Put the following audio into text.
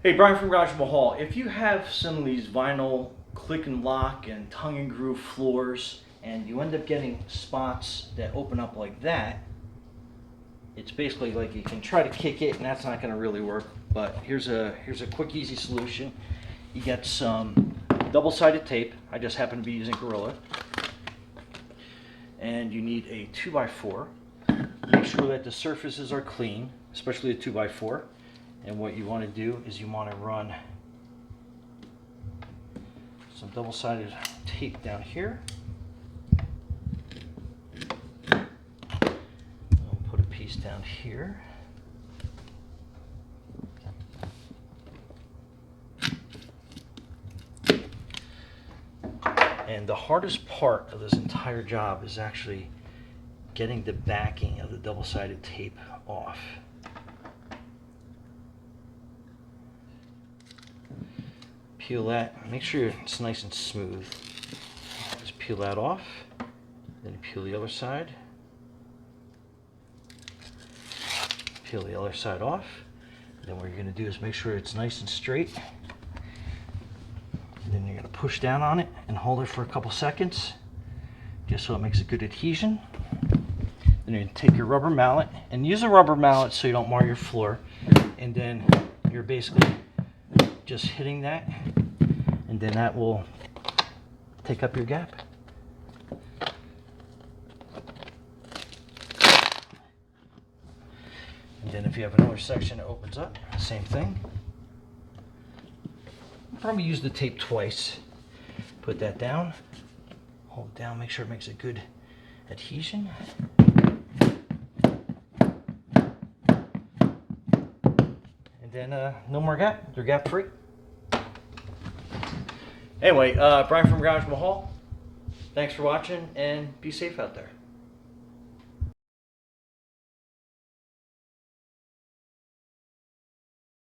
Hey, Brian from Garage Mahal. If you have some of these vinyl click and lock and tongue and groove floors and you end up getting spots that open up like that, it's basically like you can try to kick it and that's not going to really work. But here's a quick, easy solution. You get some double-sided tape. I just happen to be using Gorilla. And you need a 2x4. Make sure that the surfaces are clean, especially a 2x4. And what you want to do is you want to run some double-sided tape down here. I'll put a piece down here. And the hardest part of this entire job is actually getting the backing of the double-sided tape off. Peel that, make sure it's nice and smooth. Just peel that off, then peel the other side. Peel the other side off. Then what you're going to do is make sure it's nice and straight. Then you're going to push down on it and hold it for a couple seconds, just so it makes a good adhesion. Then you're going to take your rubber mallet, and use a rubber mallet so you don't mar your floor. And then you're basically just hitting that, and then that will take up your gap. And then if you have another section that opens up, same thing. Probably use the tape twice. Put that down, hold it down, make sure it makes a good adhesion. And then no more gap, they're gap free. Anyway, Brian from Garage Mahal, thanks for watching and be safe out there.